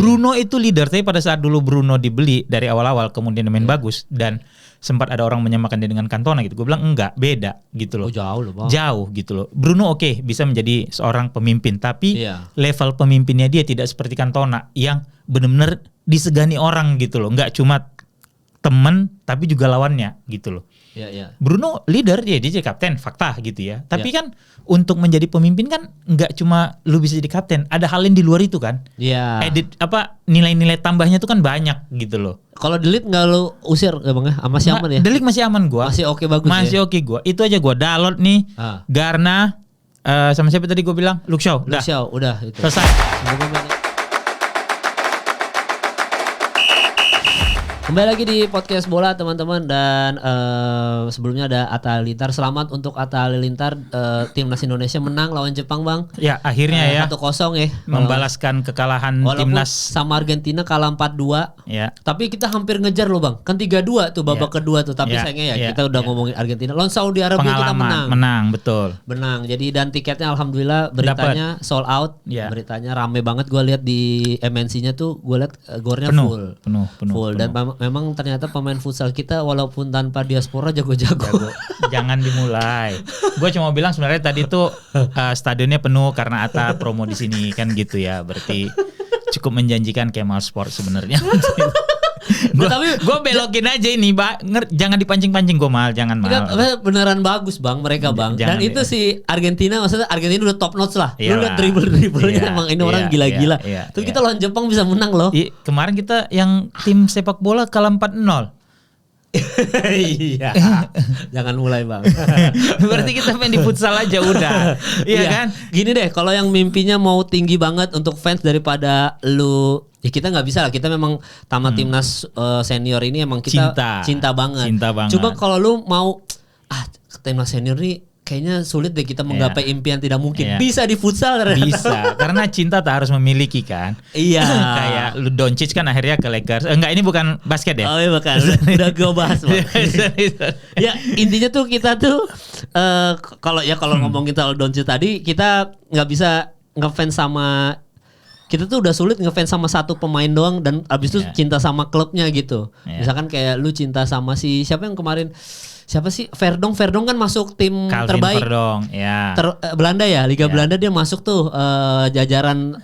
Bruno itu leader, tapi pada saat dulu Bruno dibeli dari awal-awal kemudian main bagus dan sempat ada orang menyamakan dia dengan Cantona gitu. Gue bilang enggak, beda gitu loh. Jauh loh Bang. Jauh gitu loh. Bruno oke, bisa menjadi seorang pemimpin, tapi level pemimpinnya dia tidak seperti Cantona yang benar-benar disegani orang gitu loh. Enggak cuma temen tapi juga lawannya gitu loh. Bruno leader, dia kapten, fakta gitu ya. Tapi kan untuk menjadi pemimpin kan nggak cuma lu bisa jadi kapten, ada hal yang di luar itu kan. Edit nilai-nilai tambahnya tuh kan banyak gitu loh. Kalau Delit nggak lu usir ya Bang ya? Masih aman ya? Delit masih aman gua. Masih oke bagus. Masih oke gua. Itu aja gua Dalot nih. Garna sama siapa tadi gua bilang? Luke Shaw. Udah itu. Selesai. Kembali lagi di podcast bola teman-teman, dan sebelumnya ada Atta Halilintar. Selamat untuk Atta Halilintar, timnas Indonesia menang lawan Jepang Bang. Ya akhirnya 1-0 ya. Membalaskan kekalahan timnas sama Argentina kalah 4-2. Tapi kita hampir ngejar loh Bang. Kan 3-2 tuh babak kedua tuh. Tapi sayangnya kita udah ngomongin Argentina. Lawan Saudi Arabia kita menang. Betul. Menang. Jadi dan tiketnya alhamdulillah beritanya sold out. Beritanya rame banget, gue lihat di MNC-nya tuh, gue lihat gornya full. Dan memang ternyata pemain futsal kita walaupun tanpa diaspora jago-jago. Jangan dimulai. Gue cuma bilang sebenarnya tadi tuh stadionnya penuh karena Atta promo di sini kan gitu ya. Berarti cukup menjanjikan Kemal Sport sebenarnya. Gue belokin aja ini, jangan dipancing-pancing gue Mal, jangan Mal. Beneran bagus Bang mereka Bang. Dan itu si Argentina, maksudnya Argentina udah top notch lah. Lu lihat dribble-dribblenya emang ini orang gila-gila. Terus kita lawan Jepang bisa menang loh. Kemarin kita yang tim sepak bola kalah 4-0. Iya. Jangan mulai Bang. Berarti kita main di futsal aja udah. Iya kan? Gini deh, kalau yang mimpinya mau tinggi banget untuk fans daripada lu, ya kita nggak bisa lah. Kita memang tamat timnas senior ini emang kita cinta banget. Coba kalau lu mau timnas senior ini kayaknya sulit deh kita menggapai impian tidak mungkin. Bisa di futsal ternyata. Bisa, karena cinta tak harus memiliki kan. Kayak lu Doncic kan akhirnya ke Lakers. Enggak, ini bukan basket ya? Oh iya bukan. Udah gue bahas Bang. Ya intinya tuh kita tuh kalau ngomongin soal Doncic tadi, kita nggak bisa ngefans sama, kita tuh udah sulit ngefans sama satu pemain doang dan abis itu cinta sama klubnya gitu. Misalkan kayak lu cinta sama siapa yang kemarin, siapa sih, Verdong kan masuk tim Calvin terbaik Verdong, Belanda ya, Liga Belanda dia masuk tuh jajaran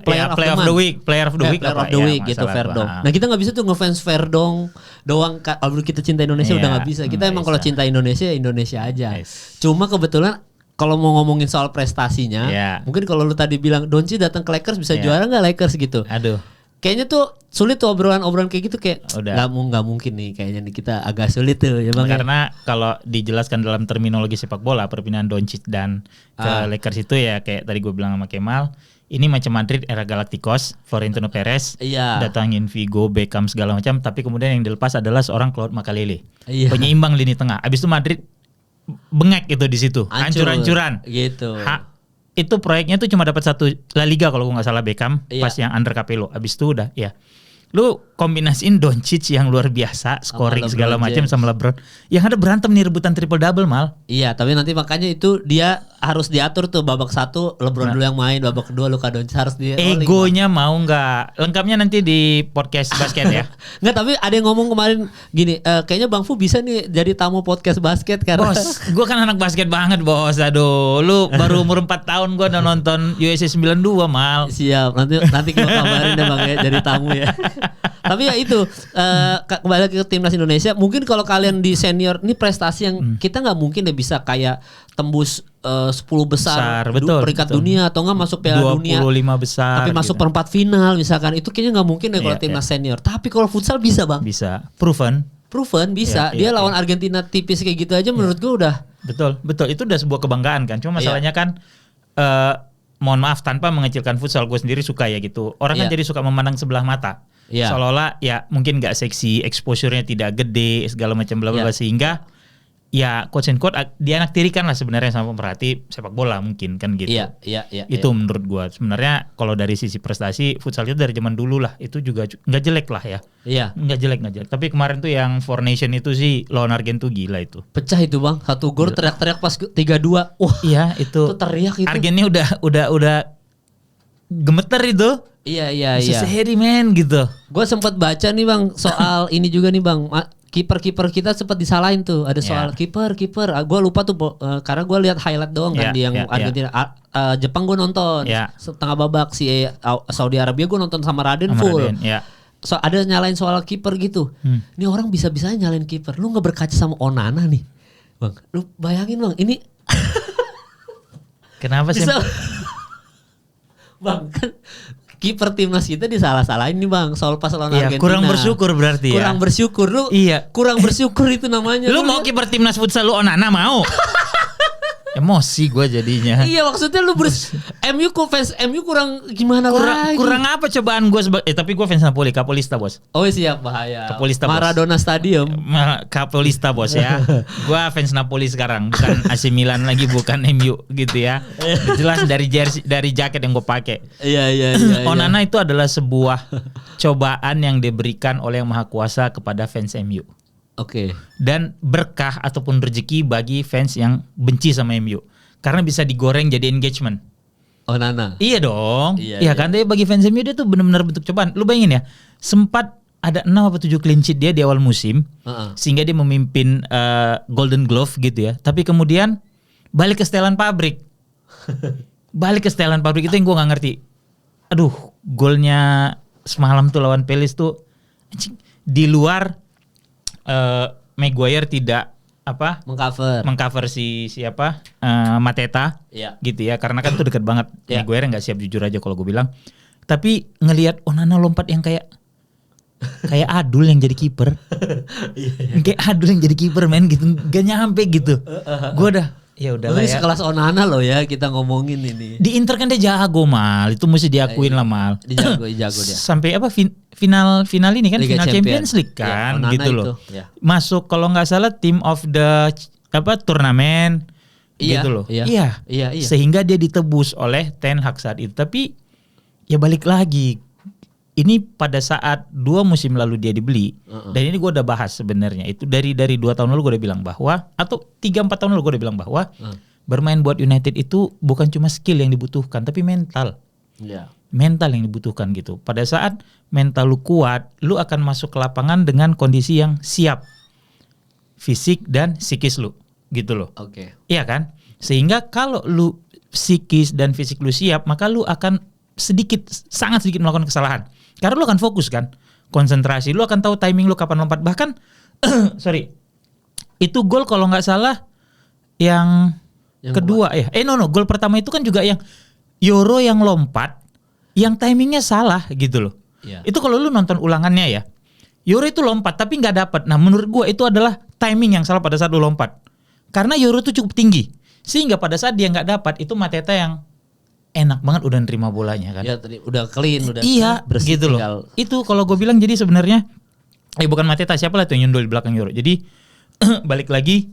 player of the week gitu Verdong. Nah kita nggak bisa tuh ngefans Verdong doang. Kalau kita cinta Indonesia udah nggak bisa. Kita emang kalau cinta Indonesia aja. Cuma kebetulan kalau mau ngomongin soal prestasinya, mungkin kalau lu tadi bilang Doncic datang ke Lakers bisa juara nggak Lakers gitu. Kayaknya tuh sulit tuh obrolan kayak gitu, kayak nggak mungkin nih, kayaknya nih kita agak sulit tuh ya Bang. Karena kalau dijelaskan dalam terminologi sepak bola, perpindahan Doncic dan ke Lakers itu ya kayak tadi gue bilang sama Kemal, ini macam Madrid era Galacticos, Florentino Perez datangin Figo, Beckham segala macam, tapi kemudian yang dilepas adalah seorang Claude Makélélé, penyeimbang lini tengah. Abis itu Madrid bengek itu di situ, hancur-hancuran gitu. Itu proyeknya tuh cuma dapat 1 La Liga kalau gue nggak salah, Beckham pas yang under Capello. Abis itu udah lu kombinasiin Doncic yang luar biasa, scoring segala macam sama LeBron, yang ada berantem nih rebutan triple double Mal. Iya, tapi nanti makanya itu dia harus diatur tuh, babak 1 LeBron dulu yang main, babak 2 Luka Doncic harus dia. Egonya mau nggak? Lengkapnya nanti di podcast basket ya. Nggak, tapi ada yang ngomong kemarin gini, kayaknya Bang Fu bisa nih jadi tamu podcast basket karena Bos, gue kan anak basket banget bos. Aduh, lu baru umur 4 tahun gue udah nonton USA 92 Mal. Siap, nanti gue kabarin deh Bang ya jadi tamu ya. Tapi ya itu kembali ke timnas Indonesia. Mungkin kalau kalian di senior ini prestasi yang kita nggak mungkin deh bisa kayak tembus 10 besar peringkat dunia atau nggak masuk Piala Dunia 25 besar tapi masuk perempat final misalkan, itu kayaknya nggak mungkin deh kalau timnas senior. Tapi kalau futsal bisa Bang. Bisa, proven bisa. Dia lawan Argentina tipis kayak gitu aja menurut gue udah betul itu udah sebuah kebanggaan kan. Cuma masalahnya kan mohon maaf, tanpa mengecilkan futsal, gue sendiri suka ya gitu. Orang kan jadi suka memandang sebelah mata. Seolah-olah ya mungkin gak seksi, exposure-nya tidak gede, segala macam bla bla, sehingga ya quote and quote dianaktirikan lah sebenarnya sama pemerhati sepak bola mungkin kan gitu. Itu menurut gua sebenarnya kalau dari sisi prestasi futsal itu dari zaman dulu lah, itu juga nggak jelek lah ya. Nggak jelek. Tapi kemarin tuh yang Four Nation itu sih lawan Argentina tuh gila itu. Pecah itu Bang, 1 gol teriak-teriak pas 3-2. Wah. Iya itu. Itu teriak itu. Argentina udah gemeter itu. Iya. Sehari men gitu. Gue sempat baca nih bang soal ini juga nih bang. Kiper kita sempat disalahin tuh. Ada soal kiper. Gue lupa tuh karena gue lihat highlight doang kan di yang Argentina. Jepang gue nonton setengah babak, si Saudi Arabia gue nonton sama Raden full. So ada nyalain soal kiper gitu. Ini orang bisa-bisanya nyalain kiper. Lu nggak berkaca sama Onana nih, bang. Lu bayangin bang, ini kenapa sih? Bang kan kiper timnas kita disalah-salahin nih bang soal pas lawan Argentina. Kurang bersyukur berarti Kurang bersyukur lu. Kurang bersyukur itu namanya. Lu mau kiper timnas futsal lu Onana mau? Emosi gue jadinya. Iya maksudnya lu MU kok fans MU kurang gimana lagi? Kurang apa cobaan gue tapi gue fans Napoli, Capolista bos. Oh siap, bahaya. Capolista Maradona bos. Stadium. Capolista bos ya. Gue fans Napoli sekarang, bukan AC Milan lagi, bukan MU gitu ya. Jelas dari jersey, dari jaket yang gue pakai. Iya. Onana itu adalah sebuah cobaan yang diberikan oleh Yang Maha Kuasa kepada fans MU. Oke. Dan berkah ataupun rezeki bagi fans yang benci sama MU. Karena bisa digoreng jadi engagement. Onana. Iya dong. Iya kan, tapi bagi fans MU dia tuh benar-benar bentuk cobaan. Lu bayangin ya, sempat ada 6 atau 7 clean sheet dia di awal musim. Sehingga dia memimpin Golden Glove gitu ya. Tapi kemudian balik ke setelan pabrik. Balik ke setelan pabrik itu yang gue gak ngerti. Aduh, golnya semalam tuh lawan Palace tuh di luar Maguire tidak mengcover si siapa Mateta gitu ya, karena kan tuh dekat banget. Maguire nggak siap jujur aja kalau gue bilang. Tapi ngelihat Onana lompat yang kayak Adul yang jadi kiper. Kayak Adul yang jadi kiper men gitu, gak nyampe gitu. Gue udah ya udah lah ya. Sekelas Onana loh ya kita ngomongin ini. Di Inter kan dia jago mal, itu mesti diakuin lah mal. Jago dia. Sampai final ini kan, Liga final Champions League kan gitu loh. Masuk kalau nggak salah team of the turnamen gitu loh. Iya. Sehingga dia ditebus oleh Ten Hag saat itu. Tapi ya balik lagi. Ini pada saat 2 musim lalu dia dibeli, dan ini gue udah bahas sebenarnya itu dari 2 tahun lalu gue udah bilang bahwa, atau 3-4 tahun lalu gue udah bilang bahwa bermain buat United itu bukan cuma skill yang dibutuhkan, tapi mental. Mental yang dibutuhkan gitu. Pada saat mental lu kuat, lu akan masuk ke lapangan dengan kondisi yang siap, fisik dan psikis lu, gitu loh. Iya kan? Sehingga kalau lu psikis dan fisik lu siap, maka lu akan sangat sedikit melakukan kesalahan. Karena lu akan fokus kan, konsentrasi, lu akan tahu timing lu kapan lompat. Bahkan, itu gol kalau nggak salah yang kedua ya. Gol pertama itu kan juga yang Euro yang lompat, yang timingnya salah gitu loh. Itu kalau lu nonton ulangannya ya, Euro itu lompat tapi nggak dapat. Nah menurut gua itu adalah timing yang salah pada saat lu lompat. Karena Euro itu cukup tinggi, sehingga pada saat dia nggak dapat, itu Mateta yang enak banget udah nerima bolanya kan. Ya udah clean, udah bersih gitu loh. Itu kalau gue bilang jadi sebenarnya bukan Mateta, siapa lah tuh yang nyundul di belakang Euro. Jadi balik lagi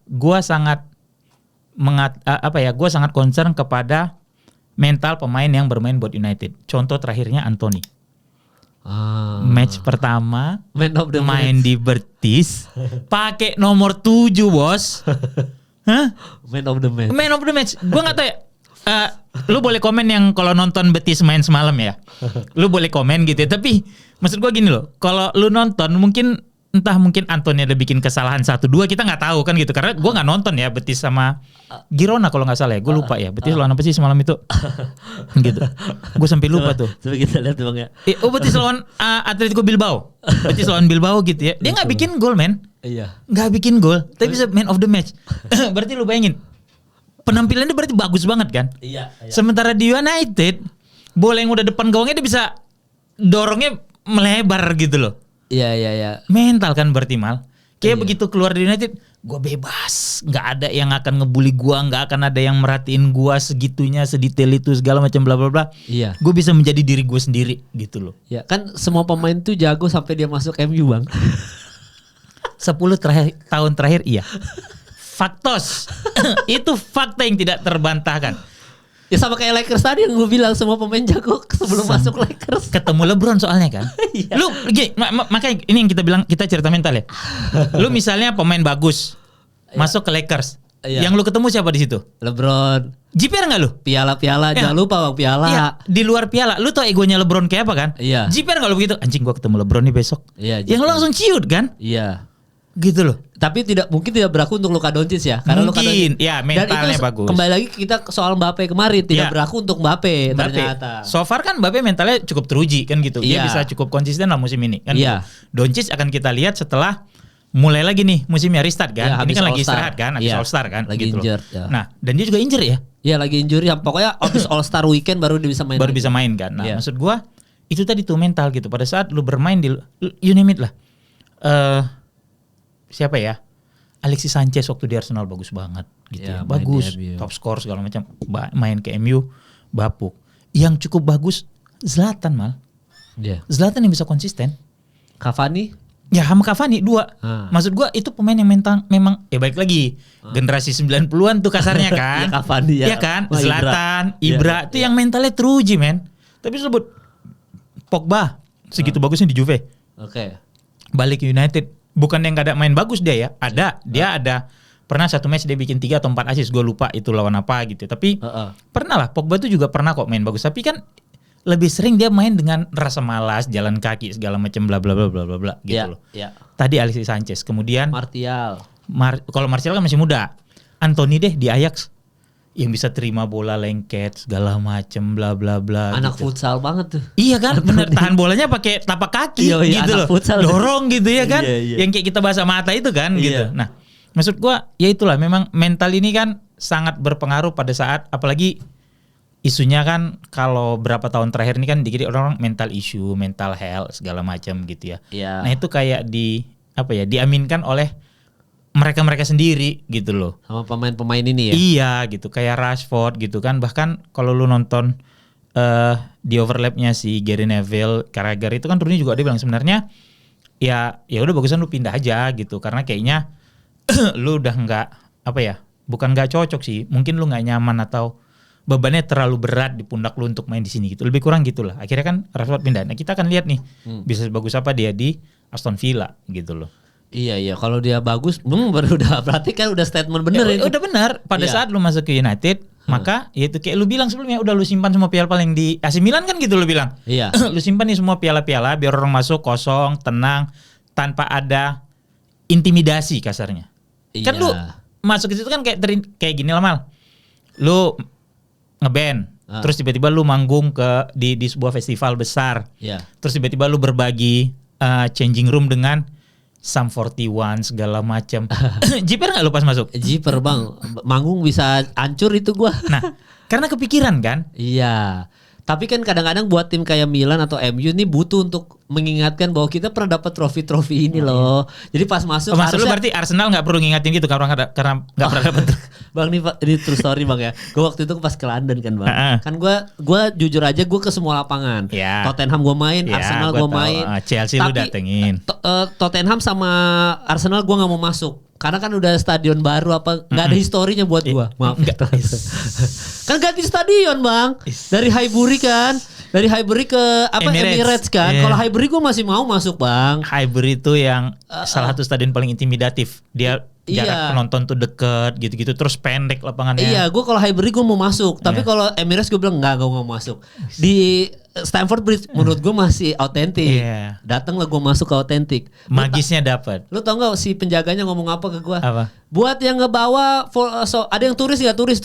gue sangat gue sangat concern kepada mental pemain yang bermain buat United. Contoh terakhirnya Anthony. Match pertama main di Betis pakai nomor 7 bos. Man of the match. Gue nggak tahu ya. Lu boleh komen yang kalau nonton Betis main semalam ya. Lu boleh komen gitu ya. Tapi maksud gue gini loh. Kalau lu nonton mungkin Anthony ada bikin kesalahan 1-2, kita nggak tahu kan gitu. Karena gue nggak nonton ya Betis sama Girona kalau nggak salah ya. Gue lupa ya. Betis lawan apa sih semalam itu? Gitu. Gue sampai lupa tuh. Coba kita lihat bang ya. Betis lawan Atletico Bilbao. Betis lawan Bilbao gitu ya. Dia nggak bikin gol men. Iya. Nggak bikin gol, tapi bisa man of the match. Berarti lu bayangin, penampilannya berarti bagus banget kan? Iya. Sementara di United, bola yang udah depan gawangnya dia bisa dorongnya melebar gitu loh. Iya. Mental kan berarti mal. Kayak begitu keluar dari United, gue bebas, nggak ada yang akan ngebully gue, nggak akan ada yang merhatiin gue segitunya, sedetail itu segala macam bla bla bla. Iya. Gue bisa menjadi diri gue sendiri gitu loh. Ya kan semua pemain tuh jago sampai dia masuk MU bang. 10 tahun terakhir iya. Faktos. Itu fakta yang tidak terbantahkan. Ya sama kayak Lakers tadi yang gue bilang, semua pemain jago sebelum masuk Lakers. Ketemu LeBron soalnya kan. Iya. Lu gini, makanya ini yang kita bilang, kita cerita mental ya. Lu misalnya pemain bagus masuk ke Lakers, Yang lu ketemu siapa di situ? LeBron. JPR nggak lu? Piala-piala, jangan lupa bang, piala. Iya, di luar piala, lu tau egonya LeBron kayak apa kan? Iya. JPR nggak lu begitu? Anjing gua ketemu LeBron nih besok. Iya. Yang lu langsung ciut kan? Iya. Gitu loh. Tapi mungkin tidak berlaku untuk Luka Doncic ya, karena Luka Doncic, ya mentalnya bagus. Kembali lagi kita soal Mbappe kemarin tidak berlaku untuk Mbappe ternyata. So far kan Mbappe mentalnya cukup teruji kan gitu. Dia bisa cukup konsisten lah musim ini kan. Iya. Doncic akan kita lihat setelah mulai lagi nih musimnya restart kan. Ini kan lagi istirahat kan, habis All Star kan. Lagi gitu injured. Ya. Nah, dan dia juga injured ya. Iya lagi injury. Pokoknya habis All Star weekend baru dia bisa main. Baru bisa main kan. Nah, maksud gua itu tadi tuh mental gitu. Pada saat lu bermain di you name it lah. Siapa ya? Alexis Sanchez waktu di Arsenal bagus banget gitu ya. Bagus, top score segala macam. Main ke MU bapuk. Yang cukup bagus Zlatan mal. Zlatan yang bisa konsisten. Cavani? Ya sama Cavani 2. Maksud gua itu pemain yang mental memang baik lagi. Generasi 90-an tuh kasarnya kan. Ya Cavani ya. Iya kan? Zlatan, Ibra itu yang mentalnya teruji men. Tapi sebut Pogba segitu bagusnya di Juve. Oke. Balik ke United. Bukan yang gak ada main bagus dia ya. Ada. Dia ada. Pernah satu match dia bikin 3 atau 4 assist. Gue lupa itu lawan apa gitu. Tapi pernah lah. Pogba itu juga pernah kok main bagus. Tapi kan lebih sering dia main dengan rasa malas, jalan kaki segala macam bla bla bla bla bla bla gitu loh. Tadi Alexis Sanchez. Kemudian Martial. Kalau Martial kan masih muda. Anthony deh di Ajax. Yang bisa terima bola lengket segala macem bla bla bla. Anak gitu. futsal banget tuh. Iya kan, bener tahan bolanya pakai tapak kaki gitu loh. Futsal. Dorong gitu ya kan. Yang kayak kita bahasa mata itu kan gitu. Nah, maksud gua ya itulah memang mental ini kan sangat berpengaruh pada saat apalagi isunya kan kalau berapa tahun terakhir ini kan dikit orang mental issue, mental health segala macam gitu ya. Nah, itu kayak diaminkan oleh mereka sendiri gitu loh. Sama pemain-pemain ini ya? Iya gitu, kayak Rashford gitu kan. Bahkan kalau lu nonton di overlapnya si Gary Neville, Carragher itu kan turunnya juga dia bilang sebenarnya ya udah bagusan lu pindah aja gitu. Karena kayaknya lu udah bukan nggak cocok sih. Mungkin lu nggak nyaman atau bebannya terlalu berat di pundak lu untuk main di sini gitu. Lebih kurang gitulah. Akhirnya kan Rashford pindah. Nah kita akan lihat nih bisa bagus apa dia di Aston Villa gitu loh. Iya kalau dia bagus, berarti kan udah statement bener ya, udah benar. Pada saat lu masuk ke United, maka ya itu kayak lu bilang sebelumnya udah lu simpan semua piala paling di AC Milan kan gitu lu bilang. Iya. Lu simpan nih semua piala-piala biar orang masuk kosong, tenang, tanpa ada intimidasi kasarnya. Iya. Kan lu masuk ke situ kan kayak gini lah Mal. Lu ngeband, terus tiba-tiba lu manggung di sebuah festival besar. Iya. Terus tiba-tiba lu berbagi changing room dengan Sum 41 segala macam. Jiper nggak lu pas masuk? Jiper bang, manggung bisa hancur itu gua. Nah, karena kepikiran kan? Iya. Tapi kan kadang-kadang buat tim kayak Milan atau MU ini butuh untuk mengingatkan bahwa kita pernah dapat trofi-trofi ini loh. Jadi pas masuk harusnya... berarti Arsenal nggak perlu ngingatin gitu karena nggak pernah dapat. Bang ini true story bang ya. Gue waktu itu pas ke London kan bang. Kan gue jujur aja gue ke semua lapangan. Tottenham gue main, Arsenal gue main. Chelsea lu datengin. Tottenham sama Arsenal gue nggak mau masuk. Karena kan udah stadion baru nggak ada historinya buat gua. Maaf ya. Kan ganti stadion bang. Dari Highbury kan. Dari Highbury ke Emirates kan. Kalau Highbury gua masih mau masuk bang. Highbury itu yang salah satu stadion paling intimidatif. Dia jarak penonton tuh deket gitu-gitu. Terus pendek lapangannya. Iya gua kalau Highbury gua mau masuk. Tapi kalau Emirates gua bilang enggak gua mau masuk. Di Stamford Bridge menurut gue masih autentik. Datang lah gue masuk ke autentik. Magisnya dapat. Lu tau gak si penjaganya ngomong apa ke gue? Apa? Buat yang ngebawa ada yang turis gak? Turis.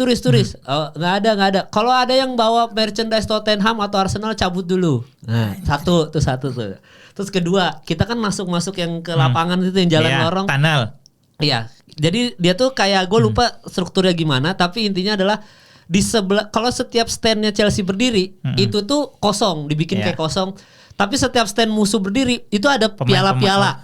Gak ada. Kalau ada yang bawa merchandise Tottenham atau Arsenal cabut dulu. Nah, satu tuh. Terus kedua, kita kan masuk yang ke lapangan itu yang jalan lorong. Tunnel. Iya. Jadi dia tuh kayak gue lupa strukturnya gimana, tapi intinya adalah di sebelah, kalau setiap standnya Chelsea berdiri itu tuh kosong, dibikin kayak kosong. Tapi setiap stand musuh berdiri itu ada piala-piala.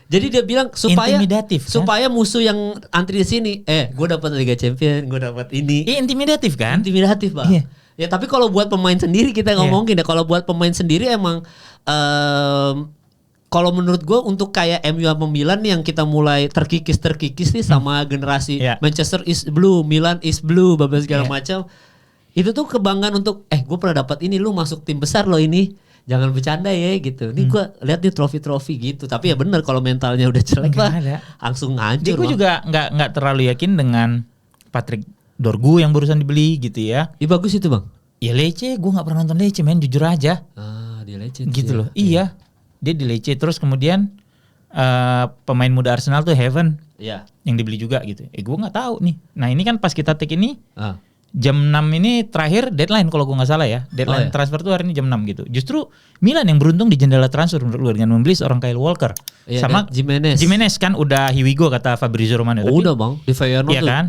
Jadi dia bilang supaya musuh yang antri di sini, gue dapat Liga Champion, gue dapat ini. Intimidatif kan? Intimidatif bang. Ya tapi kalau buat pemain sendiri kita ngomongin ya, kalau buat pemain sendiri emang kalau menurut gue untuk kayak MU sama Milan nih yang kita mulai terkikis nih sama generasi Manchester is blue, Milan is blue, segala macam. Itu tuh kebanggaan untuk gue pernah dapat ini, lu masuk tim besar loh ini. jangan bercanda ya gitu. Nih gue lihat nih trofi-trofi gitu. Tapi ya bener kalau mentalnya udah jelek lah, langsung hancur. Gue juga nggak terlalu yakin dengan Patrick Dorgu yang barusan dibeli gitu ya. Iya bagus itu bang. Ya Lecce, gue nggak pernah nonton Lecce men, jujur aja. Dia Lecce. Gitu loh. Iya, dia di Lecce. Terus kemudian pemain muda Arsenal tuh Heaven. Iya. Yang dibeli juga gitu. Gue nggak tahu nih. Nah ini kan pas kita take ini. Jam 6 ini terakhir deadline kalau gue nggak salah ya. Deadline transfer tuh hari ini jam 6 gitu. Justru Milan yang beruntung di jendela transfer menurut gue dengan membeli seorang Kyle Walker. Iya, sama Jimenez kan udah here we go kata Fabrizio Romano. Udah bang, di Feyenoord tuh kan?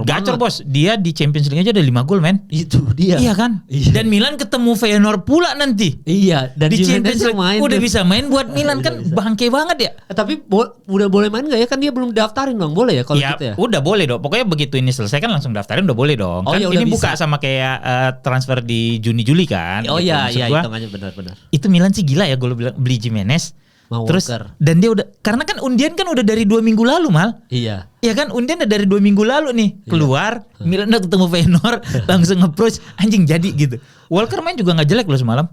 gacor bos. Dia di Champions League aja ada 5 gol men. Itu dia. Iya kan? Iya. Dan Milan ketemu Feyenoord pula nanti. Iya. Dan di Champions League main udah bisa main buat Milan kan bangke banget ya. Tapi udah boleh main gak ya? Kan dia belum daftarin bang, boleh ya kalau gitu ya? Udah boleh dong. Pokoknya begitu ini selesai kan langsung daftarin udah boleh dong. Kan ini buka sama kayak transfer di Juni-Juli kan. Oh iya, hitungannya benar-benar. Itu Milan sih gila ya gue bilang beli Jimenez. Terus Walker. Dan dia udah karena kan undian kan udah dari 2 minggu lalu mal. Iya. Ya kan undian udah dari 2 minggu lalu nih keluar. Milan udah ketemu Feyenoord langsung nge-approach anjing jadi gitu. Walker main juga nggak jelek loh semalam.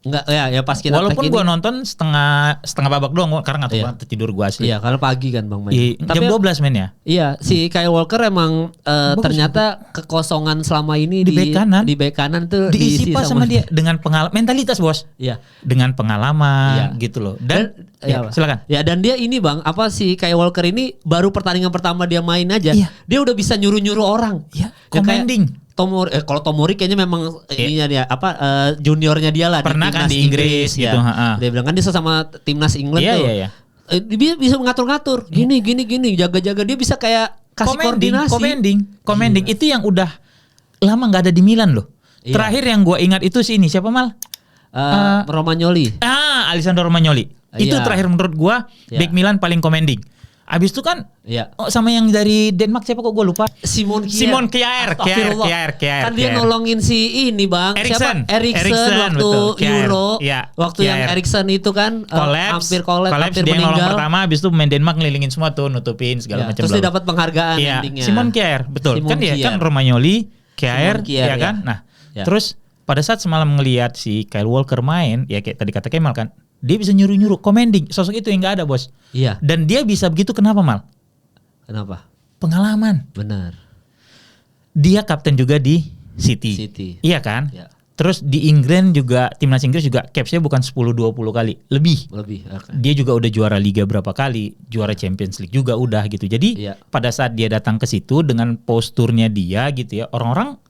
Enggak ya pas kita walaupun gue nonton setengah babak doang karena ngantuk banget tidur gue asli. Iya karena pagi kan bang main. Jam 12 main ya. Iya si Kyle Walker emang ternyata kekosongan selama ini di bek kanan tuh diisi pas sama dia dengan mentalitas bos. Iya. Dengan pengalaman gitu loh. Dan silakan. Ya dan dia ini bang si Kyle Walker ini baru pertandingan pertama dia main aja. Iya. Dia udah bisa nyuruh orang. Iya. Commanding. Kalau Tomori kayaknya memang ininya dia juniornya dia lah. Pernah kan di Inggris gitu. Dia bilang kan dia sama timnas England tuh. Iya. Dia bisa ngatur-ngatur. Gini jaga-jaga dia bisa kayak kasih koordinasi. Commanding itu yang udah lama nggak ada di Milan loh. Iya. Terakhir yang gue ingat itu sih ini siapa mal? Romagnoli. Alessandro Romagnoli. Itu terakhir menurut gue back Milan paling commanding. Abis itu kan sama yang dari Denmark siapa kok gue lupa. Simon Kjaer. Kan dia nolongin si ini bang. Eriksen waktu Euro. Waktu yang Eriksen itu kan hampir kolaps dia meninggal. Pertama abis itu main Denmark ngelilingin semua tuh nutupin segala macam. Terus dia dapat penghargaan endingnya. Simon Kjaer betul. Kan dia kan Romagnoli, Kjaer ya kan. Nah terus pada saat semalam ngelihat si Kyle Walker main ya kayak tadi kata Kemal kan. Dia bisa nyuruh-nyuruh, commanding. Sosok itu yang gak ada bos. Iya. Dan dia bisa begitu kenapa mal? Kenapa? Pengalaman. Benar. Dia kapten juga di City. Iya kan? Ya. Terus di Inggris juga, timnas Inggris juga capsnya bukan 10-20 kali. Lebih. Okay. Dia juga udah juara Liga berapa kali. Juara Champions League juga udah gitu. Jadi pada saat dia datang ke situ dengan posturnya dia gitu ya. Orang-orang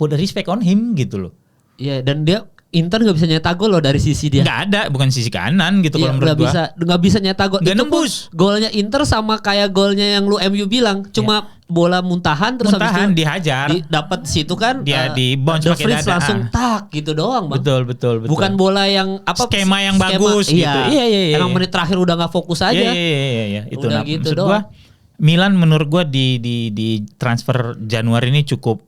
put respect on him gitu loh. Iya dan dia Inter gak bisa nyetak gol loh dari sisi dia. Gak ada, bukan sisi kanan gitu kalau menurut gua. Gak bisa nyetak gol. Gak nembus. Golnya Inter sama kayak golnya yang lu MU bilang, cuma bola muntahan terus habis itu dihajar. Dapat situ kan dia di bounce pakai dada. Langsung tak gitu doang, Bang. Betul. Bukan bola yang skema yang bagus gitu. Iya. Emang menit terakhir udah gak fokus aja. Iya. Itu udah gitu doang. Gua Milan menurut gue di transfer Januari ini cukup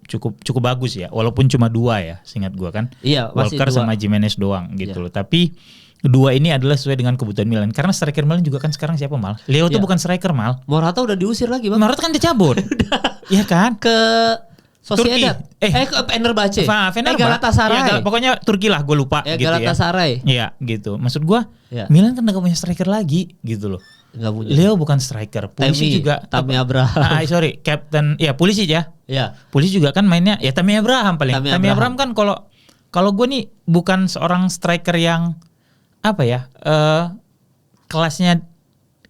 bagus ya, walaupun cuma 2 ya, seingat gue kan. Iya, Walker sama Jimenez doang gitu loh. Tapi 2 ini adalah sesuai dengan kebutuhan Milan. Karena striker Milan juga kan sekarang siapa mal? Leo tuh bukan striker mal. Morata udah diusir lagi bang. Morata kan dicabut. Iya kan? Ke Sociedad. Ke Fenerbahce. Galatasaray. Pokoknya Turki lah, gue lupa gitu Galatasaray. Iya gitu. Maksud gue Milan kan gak punya striker lagi gitu loh. Leo bukan striker, Pulisic juga. Tammy Abraham. Captain. Ya Pulisic ya. Iya. Pulisic juga kan mainnya ya Tammy Abraham paling. Tammy Abraham kan kalau gue nih bukan seorang striker yang apa ya kelasnya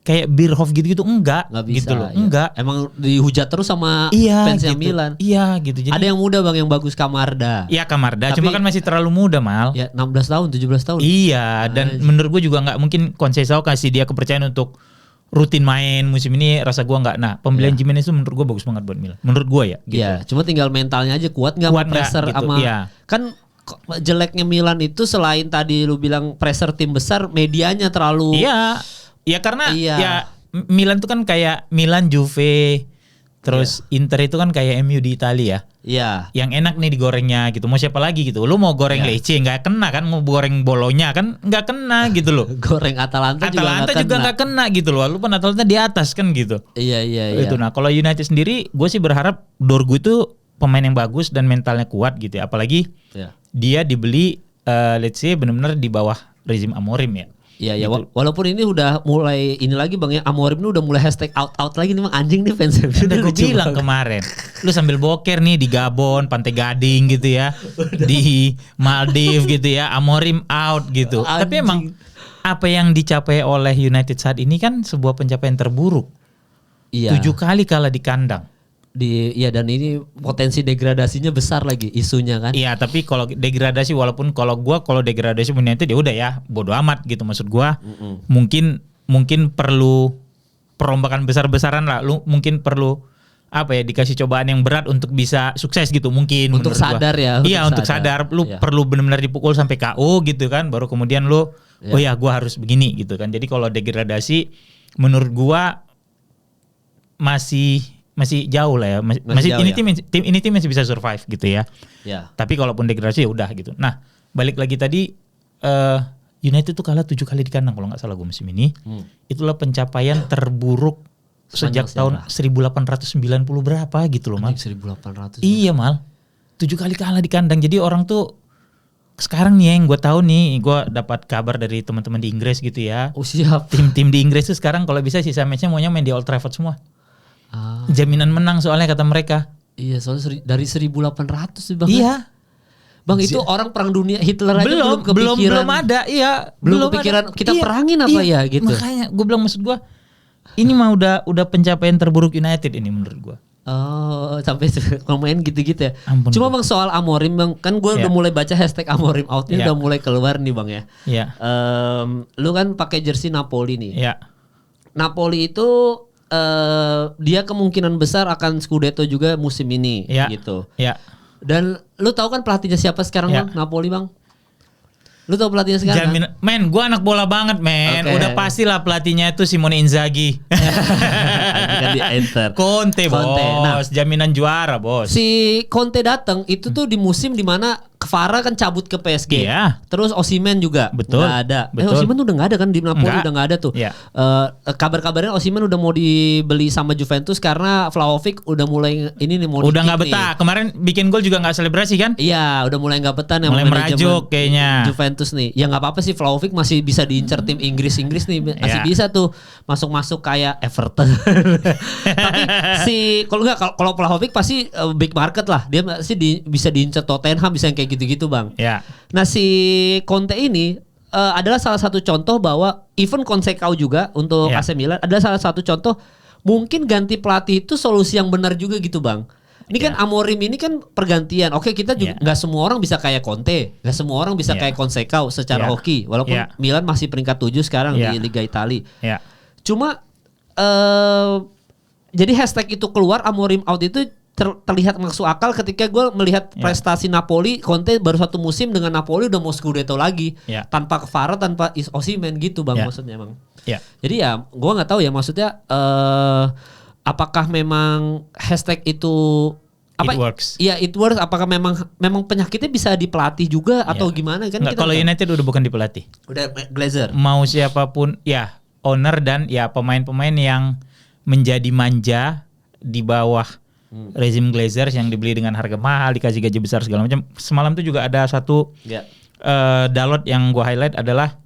kayak Bierhoff gitu-gitu enggak bisa, gitu loh. Enggak. Emang dihujat terus sama fansnya gitu. Milan. Iya gitu. Jadi ada yang muda bang yang bagus Camarda. Iya Camarda, cuma kan masih terlalu muda mal. Ya 16 tahun, 17 tahun. Iya, dan menurut gue juga enggak mungkin Conceição kasih dia kepercayaan untuk rutin main musim ini, rasa gua enggak. Nah, pembelian Jimenez itu menurut gua bagus banget buat Milan. Menurut gua ya gitu. Iya, cuma tinggal mentalnya aja kuat enggak pressure gitu, sama kan jeleknya Milan itu selain tadi lu bilang pressure tim besar, medianya terlalu. Iya. Ya karena ya Milan tuh kan kayak Milan, Juve, terus Inter itu kan kayak MU di Italia. Iya. Yang enak nih digorengnya gitu. Mau siapa lagi gitu? Lu mau goreng Lecce nggak kena kan? Mau goreng Bolonya kan nggak kena gitu loh. Goreng Atalanta juga nggak kena gitu loh. Walaupun Atalanta di atas kan gitu. Iya. Itu nah kalau United sendiri, gue sih berharap Dorgu itu pemain yang bagus dan mentalnya kuat gitu. Apalagi dia dibeli let's say benar-benar di bawah rezim Amorim ya. Iya ya, gitu. Walaupun ini udah mulai ini lagi Bang ya, Amorim ini udah mulai hashtag out lagi nih Bang, anjing nih fans. Udah gue bilang kemarin, lu sambil boker nih di Gabon, Pantai Gading gitu ya, di Maldives gitu ya, Amorim out gitu. Anjing. Tapi emang apa yang dicapai oleh United saat ini kan sebuah pencapaian terburuk. Iya. 7 kali kalah di kandang. Dan ini potensi degradasinya besar lagi isunya kan. Iya, tapi kalau degradasi walaupun kalau degradasi United ya udah ya bodo amat gitu, maksud gua. Mungkin perlu perombakan besar-besaran lah. Lu mungkin perlu dikasih cobaan yang berat untuk bisa sukses gitu mungkin. Untuk sadar gua. Ya. Iya, untuk sadar. Lu perlu benar-benar dipukul sampai KO gitu kan, baru kemudian lu oh ya gua harus begini gitu kan. Jadi kalau degradasi menurut gua masih jauh lah ya. Masih jauh, tim ini masih bisa survive gitu ya. Tapi kalaupun degradasi ya udah gitu. Nah, balik lagi tadi United tuh kalah 7 kali di kandang kalau nggak salah gue musim ini. Itulah pencapaian terburuk sejak tahun 1890 berapa gitu loh, Mal. 1800. Iya, Mal. 7 kali kalah di kandang. Jadi orang tuh sekarang nih yang gue tahu nih, gue dapat kabar dari teman-teman di Inggris gitu ya. Oh, siap. Tim-tim di Inggris tuh sekarang kalau bisa sisa matchnya maunya main di Old Trafford semua. Jaminan menang soalnya kata mereka. Iya, soalnya dari 1800 sih Bang. Iya. Bang, itu orang perang dunia Hitler aja belum kepikiran. Belum ada, iya. Belum kepikiran kita perangin apa ya gitu. Makanya gue bilang, maksud gue ini mah udah pencapaian terburuk United ini menurut gue. Oh, sampai main gitu-gitu ya. Ampun. Cuma Bang soal Amorim Bang, kan gue udah mulai baca hashtag Amorim out ini udah mulai keluar nih Bang ya. Iya. Lu kan pakai jersey Napoli nih. Iya. Napoli itu dia kemungkinan besar akan Scudetto juga musim ini gitu. Iya. Dan lu tahu kan pelatihnya siapa sekarang Bang? Napoli Bang? Lu tahu pelatihnya sekarang? Men, gue anak bola banget men. Okay. Udah pastilah pelatihnya itu Simone Inzaghi. Kan di enter. Conte bos. Nah, jaminan juara bos. Si Conte datang itu tuh di musim dimana Kvara kan cabut ke PSG. Iya. Terus Osimhen juga nggak ada. Osimhen tuh udah nggak ada kan di Napoli, udah nggak ada tuh. Iya. Kabar-kabarnya Osimhen udah mau dibeli sama Juventus karena Vlahovic udah mulai ini nih mau udah nggak betah. Kemarin bikin gol juga nggak selebrasi kan? Iya, udah mulai nggak betah nih. Mulai merajuk kayaknya. Juventus nih. Ya nggak apa-apa sih, Vlahovic masih bisa diincar tim Inggris nih, masih bisa tuh masuk kayak Everton. Tapi kalau Vlahovic pasti big market lah. Dia masih bisa diincar Tottenham, bisa yang kayak gitu-gitu Bang. Ya. Nah si Conte ini adalah salah satu contoh bahwa even Consecao juga untuk AC Milan adalah salah satu contoh mungkin ganti pelatih itu solusi yang benar juga gitu Bang. Ini kan Amorim ini kan pergantian. Oke, kita juga nggak semua orang bisa kayak Conte, nggak semua orang bisa kayak Consecao secara hoki. Walaupun Milan masih peringkat 7 sekarang di Liga Italia. Cuma jadi hashtag itu keluar, Amorim out itu terlihat masuk akal ketika gue melihat prestasi Napoli. Conte baru 1 musim dengan Napoli udah mau Scudetto lagi tanpa Kvara, tanpa Osimhen gitu Bang maksudnya Bang. Jadi ya gue nggak tahu ya maksudnya apakah memang hashtag itu it works. Iya, it works. Apakah memang penyakitnya bisa dipelatih juga atau gimana kan? Nggak, kalau United udah bukan di pelatih. Udah Glazer. Mau siapapun owner dan pemain-pemain yang menjadi manja di bawah rezim Glazer yang dibeli dengan harga mahal, dikasih gaji besar segala macam. Semalam tuh juga ada satu Dalot yang gue highlight adalah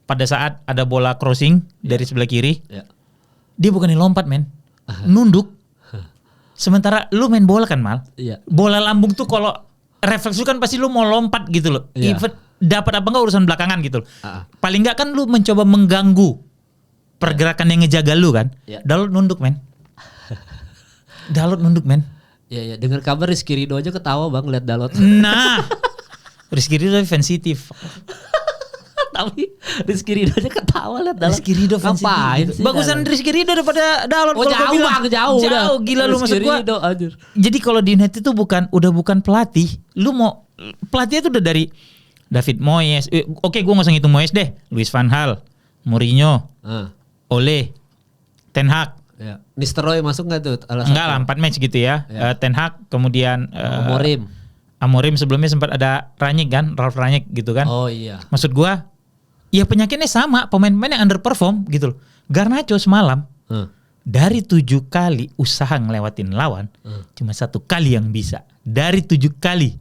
pada saat ada bola crossing dari sebelah kiri, dia bukannya lompat men, nunduk. Sementara lu main bola kan Mal, bola lambung tuh kalau refleks lu kan pasti lu mau lompat gitu loh. Even dapat apa enggak urusan belakangan gitu loh. Paling enggak kan lu mencoba mengganggu pergerakan yang ngejaga lu kan. Dalot nunduk men. Dalot nunduk men. Iya, dengar kabar Rizky Ridho aja ketawa Bang lihat Dalot. Nah, Rizky Ridho sensitif. Tapi Rizky Ridho aja ketawa lihat Dalot. Rizky Ridho sensitif. Bagusan Rizky Ridho daripada Dalot. Oh jauh Bang, jauh gila lu maksud gua. Ridho, jadi kalau di United itu udah bukan pelatih. Lu mau pelatihnya tuh udah dari David Moyes. Oke, gua nggak usah ngitung Moyes deh. Luis van Gaal, Mourinho, Ole, Ten Hag. Nistelrooy masuk nggak tuh? Enggak lah, 4 match gitu ya. Ten Hag, kemudian Amorim sebelumnya sempat ada Rangnick kan, Ralf Rangnick gitu kan. Oh iya. Maksud gua, ya penyakitnya sama, pemain-pemain yang underperform gitu loh. Garnacho semalam dari 7 kali usaha ngelewatin lawan, cuma 1 kali yang bisa. Dari 7 kali.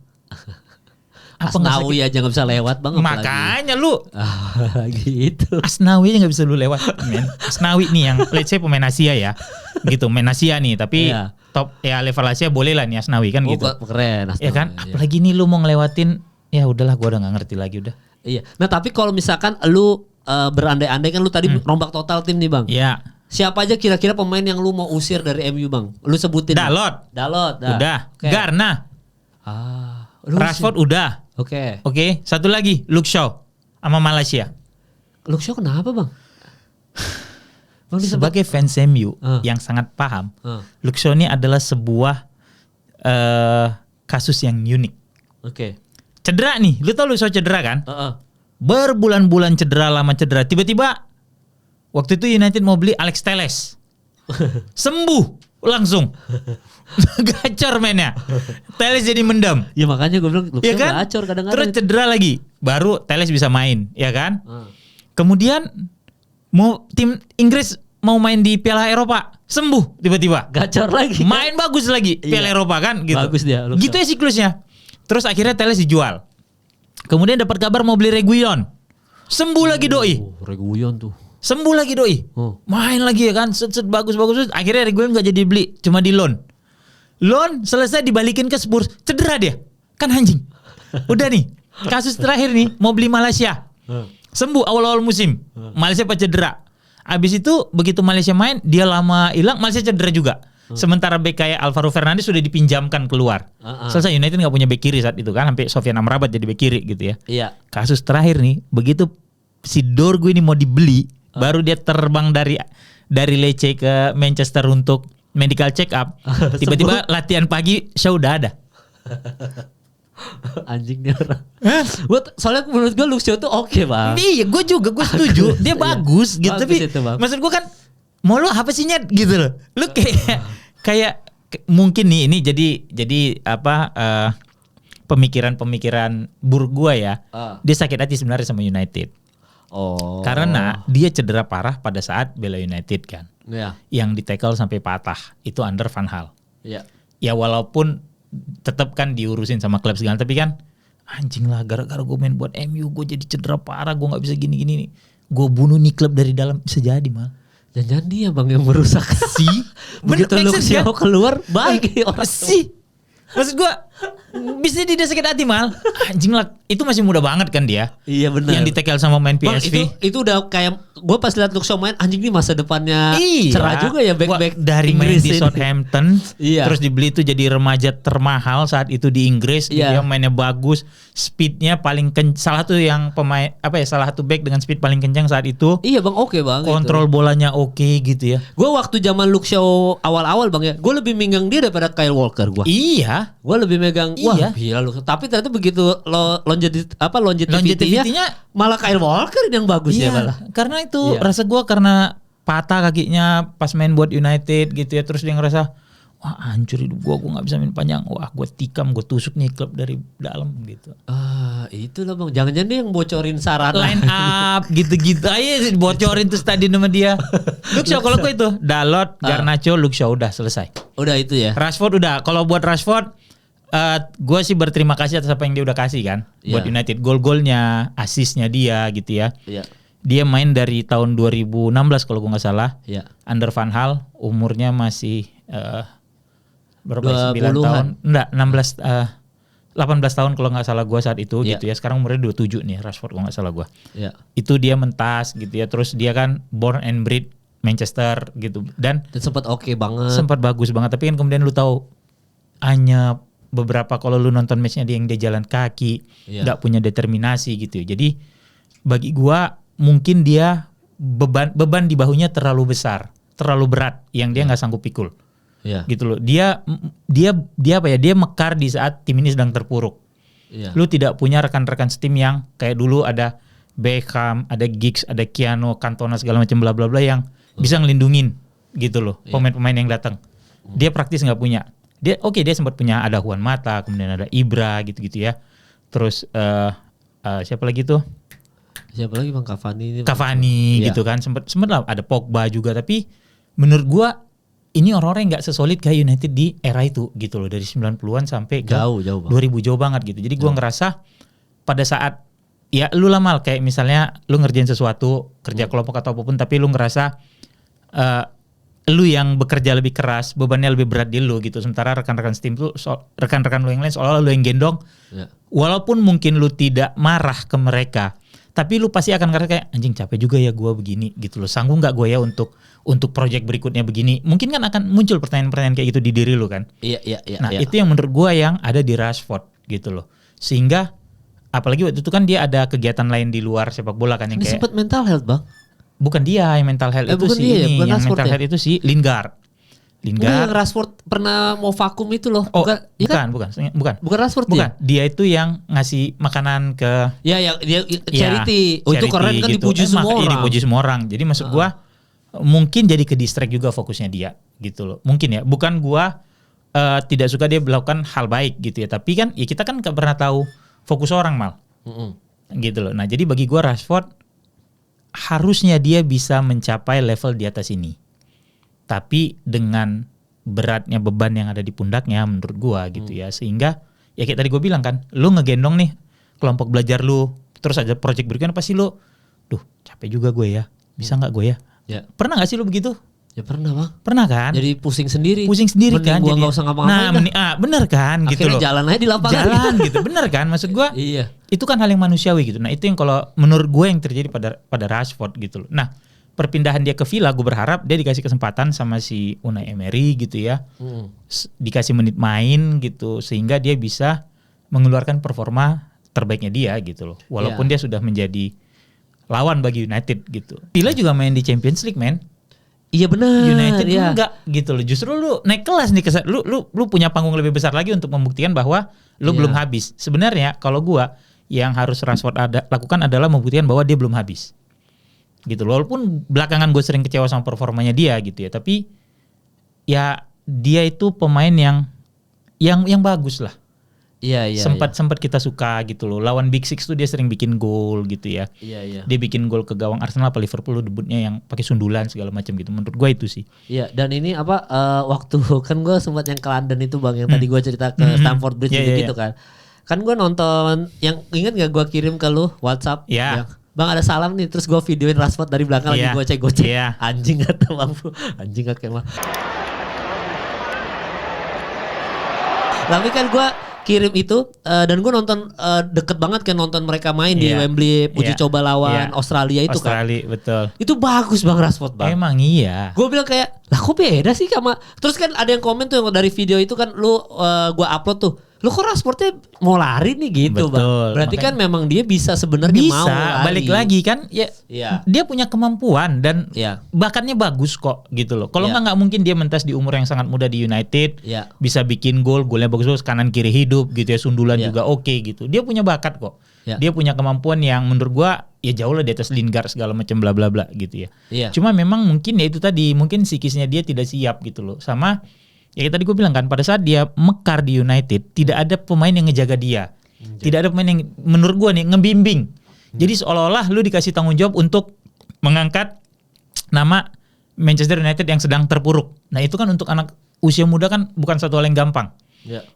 Asnawi aja nggak bisa lewat bang. Makanya lu gitu. Asnawi aja nggak bisa lu lewat, men. Asnawi nih yang let's say pemain Asia ya, gitu, main Asia nih, tapi top ya level Asia boleh lah nih Asnawi kan gitu. Keren. Asnawi, ya kan, apalagi nih lu mau ngelewatin, ya udahlah gua udah nggak ngerti lagi udah. Iya. Nah tapi kalau misalkan lu berandai-andai kan lu tadi rombak total tim nih bang. Iya. Siapa aja kira-kira pemain yang lu mau usir dari MU bang? Lu sebutin. Dalot. Udah. Okay. Garna. Rashford udah. Oke. Satu lagi Luke Shaw sama Malaysia. Luke Shaw kenapa bang? Sebagai fans MU yang sangat paham, Luke Shaw ini adalah sebuah kasus yang unik. Oke. Cedera nih, lu tau Luke Shaw cedera kan? Berbulan-bulan cedera, lama cedera. Tiba-tiba waktu itu United mau beli Alex Telles. Sembuh langsung. Gacor mainnya. Telles jadi mendam. Ya makanya gue bilang ya kan? gacor kadang-kadang. Terus cedera lagi. Baru Telles bisa main, ya kan? Kemudian mau tim Inggris mau main di Piala Eropa, sembuh tiba-tiba. Gacor lagi. Main bagus lagi Piala Eropa kan gitu. Bagus dia. Gitu ya siklusnya. Terus akhirnya Telles dijual. Kemudian dapat kabar mau beli Reguilon. Sembuh lagi doi. Reguilon tuh. Sembuh lagi doi. Main lagi ya kan. Set bagus. Akhirnya Reguilon gak jadi beli, cuma di loan. Loan selesai dibalikin ke Spurs, cedera dia. Kan anjing. Udah nih. Kasus terakhir nih mau beli Malaysia. Sembuh awal-awal musim. Malaysia pas cedera. Abis itu begitu Malaysia main, dia lama hilang, Malaysia cedera juga. Sementara bek kayak Alvaro Fernandes sudah dipinjamkan keluar. Selesai United gak punya bek kiri saat itu kan, sampai Sofyan Amrabat jadi bek kiri gitu ya. Iya. Kasus terakhir nih, begitu si Dorgu ini mau dibeli, baru dia terbang dari Lecce ke Manchester untuk medical check up. Tiba-tiba latihan pagi Shaw udah ada. Anjingnya orang. Soalnya menurut gue Luke Shaw tuh oke bang. Iya, gue setuju. Dia bagus gitu. Tapi maksud gue kan, mau lu apa sih Nyet gitu loh. Lu kayak mungkin nih ini jadi apa pemikiran buruk gue ya. Dia sakit hati sebenarnya sama United. Karena dia cedera parah pada saat bela United kan. Yang di-tackle sampai patah. Itu under Van Gaal. Ya walaupun tetap kan diurusin sama klub segala, tapi kan anjing lah, gara-gara gue main buat MU gue jadi cedera parah, gue gak bisa gini-gini nih. Gue bunuh nih klub dari dalam, bisa jadi mal. Jangan dia bang yang merusak sih. Begitu Luke Shaw keluar baik orang sih. Maksud gue bisa dia sakit hati mal. Anjing lah, itu masih muda banget kan dia. Iya benar. Yang ditekel sama main PSV. Itu udah kayak gue pas lihat Luke Shaw main, anjing ini masa depannya cerah juga ya, back dari main di Southampton. Terus dibeli itu jadi remaja termahal saat itu di Inggris. Dia mainnya bagus, speednya paling salah satu yang pemain salah satu back dengan speed paling kencang saat itu. Iya bang, oke bang. Kontrol bolanya oke gitu ya. Gue waktu zaman Luke Shaw awal-awal bang ya, gue lebih megang dia daripada Kyle Walker gue. Iya. Gue lebih megang. Wah gila lu. Tapi ternyata begitu longevity-nya malah Kyle Walker yang bagus ya malah. Karena itu rasa gue karena patah kakinya pas main buat United gitu ya, terus dia ngerasa wah hancur hidup gue gak bisa main panjang, wah gue tikam, gue tusuk nih klub dari dalam gitu. Itu lah bang, jangan-jangan dia yang bocorin sarana line up gitu-gitu aja bocorin tuh tadi nama dia. Luke Shaw kalau gue itu Dalot, Garnacho, Luke Shaw udah selesai. Udah itu ya. Rashford udah. Kalau buat Rashford gue sih berterima kasih atas apa yang dia udah kasih kan buat United, gol-golnya, asisnya dia gitu ya. Dia main dari tahun 2016 kalau gue nggak salah. Under Van Gaal, umurnya masih berapa? 9 tahun? Enggak, 18 tahun kalau nggak salah gue saat itu gitu ya. Sekarang umurnya 27 nih Rashford kalau nggak salah gue. Itu dia mentas gitu ya. Terus dia kan born and bred Manchester gitu dan sempat oke banget. Sempat bagus banget, tapi kan kemudian lu tahu hanya beberapa kalau lu nonton matchnya dia jalan kaki, nggak punya determinasi gitu. Jadi bagi gua mungkin dia beban di bahunya terlalu besar, terlalu berat yang dia nggak sanggup pikul. Gitu loh. Dia apa ya? Dia mekar di saat tim ini sedang terpuruk. Lu tidak punya rekan-rekan setim yang kayak dulu ada Beckham, ada Giggs, ada Keanu, Cantona segala macam bla bla bla yang bisa ngelindungin gitu loh pemain-pemain yang datang. Dia praktis nggak punya. Dia sempat punya ada Juan Mata, kemudian ada Ibra gitu-gitu ya. Terus siapa lagi tuh? Siapa lagi bang? Cavani gitu kan. Sempat lah ada Pogba juga, tapi menurut gua ini orang-orang yang gak sesolid kayak United di era itu gitu loh, dari 90-an sampai ke jauh 2000 jauh banget gitu. Jadi gue ngerasa pada saat ya lu lah Mal, kayak misalnya lu ngerjain sesuatu, kerja kelompok atau apapun, tapi lu ngerasa lu yang bekerja lebih keras, bebannya lebih berat di lu gitu. Sementara rekan-rekan tim tuh rekan-rekan lu yang lain seolah-olah lu yang gendong. Walaupun mungkin lu tidak marah ke mereka, tapi lu pasti akan ngerasa kayak anjing capek juga ya gue begini gitu loh. Sanggup nggak gue ya untuk project berikutnya begini. Mungkin kan akan muncul pertanyaan-pertanyaan kayak gitu di diri lu kan. Iya. Nah itu yang menurut gue yang ada di Rashford gitu loh. Sehingga apalagi waktu itu kan dia ada kegiatan lain di luar sepak bola kan yang kayak sempat mental health bang. Bukan dia yang mental health itu sih ini, yang mental health itu si Lingard. Bukan yang Rashford pernah mau vakum itu loh. Bukan Rashford bukan. Dia itu yang ngasih makanan ke dia charity. Itu keren kan gitu. Dipuji semua orang. Dipuji semua orang. Jadi maksud gua mungkin jadi ke distract juga fokusnya dia gitu loh. Mungkin ya. Bukan gua tidak suka dia melakukan hal baik gitu ya. Tapi kan ya kita kan gak pernah tahu fokus orang Mal. Gitu loh. Nah, jadi bagi gua Rashford harusnya dia bisa mencapai level di atas ini. Tapi dengan beratnya beban yang ada di pundaknya menurut gua gitu ya. Sehingga ya kayak tadi gua bilang kan, lu ngegendong nih kelompok belajar lu, terus aja project berikutnya pasti lu capek juga gue ya. Bisa enggak gue ya? Pernah enggak sih lu begitu? Ya pernah bang. Pernah kan? Jadi pusing sendiri mending kan. Gua nggak usah ngapa-ngapain. Bener kan. Akhirnya gitu loh. Jalan aja di lapangan. Jalan gitu. Bener kan maksud gue. Iya. Itu kan hal yang manusiawi gitu. Nah itu yang kalau menurut gue yang terjadi pada Rashford gitu loh. Nah perpindahan dia ke Villa, gue berharap dia dikasih kesempatan sama si Unai Emery gitu ya. Dikasih menit main gitu. Sehingga dia bisa mengeluarkan performa terbaiknya dia gitu loh. Walaupun dia sudah menjadi lawan bagi United gitu. Villa juga main di Champions League men. Iya benar. United enggak gitu loh. Justru lu naik kelas nih, lu punya panggung lebih besar lagi untuk membuktikan bahwa lu belum habis. Sebenarnya kalau gua yang harus Rashford lakukan adalah membuktikan bahwa dia belum habis. Gitu loh. Walaupun belakangan gue sering kecewa sama performanya dia gitu ya, tapi ya dia itu pemain yang bagus lah. Iya. Sempat kita suka gitu loh. Lawan Big Six tuh dia sering bikin gol gitu ya. Iya. Dia bikin gol ke gawang Arsenal apa Liverpool debutnya yang pakai sundulan segala macam gitu. Menurut gue itu sih. Iya, dan ini waktu kan gue sempat yang ke London itu bang, yang tadi gue cerita ke Stamford Bridge gitu kan. Kan gue nonton yang ingat gak gue kirim ke lu WhatsApp? Iya. Bang ada salam nih, terus gue videoin Rashford dari belakang lagi gocek-gocek. Anjing kata bang, anjing gak kayak mah. Tapi kan gue kirim itu dan gue nonton deket banget kan nonton mereka main di Wembley uji coba lawan Australia itu Australia, kan. Betul. Itu bagus bang Rashford bang. Emang iya. Gue bilang kayak lah kok beda sih sama. Terus kan ada yang komen tuh yang dari video itu kan lu gue upload tuh. Lu kok Rashfordnya mau lari nih gitu. Betul, bang. Berarti kan memang dia bisa sebenarnya mau lari. Balik lagi kan ya. Dia punya kemampuan dan bakatnya bagus kok gitu loh. Kalau nggak mungkin dia mentas di umur yang sangat muda di United. Bisa bikin golnya bagus kanan kiri hidup gitu ya, sundulan juga oke gitu. Dia punya bakat kok. Dia punya kemampuan yang menurut gua ya jauh lah di atas Lingard segala macam bla bla bla gitu ya. Cuma memang mungkin ya itu tadi mungkin psikisnya dia tidak siap gitu loh. Sama ya tadi gue bilang kan pada saat dia mekar di United tidak ada pemain yang ngejaga dia. Tidak ada pemain yang menurut gue nih ngebimbing. Jadi seolah-olah lu dikasih tanggung jawab untuk mengangkat nama Manchester United yang sedang terpuruk. Nah itu kan untuk anak usia muda kan bukan satu hal yang gampang.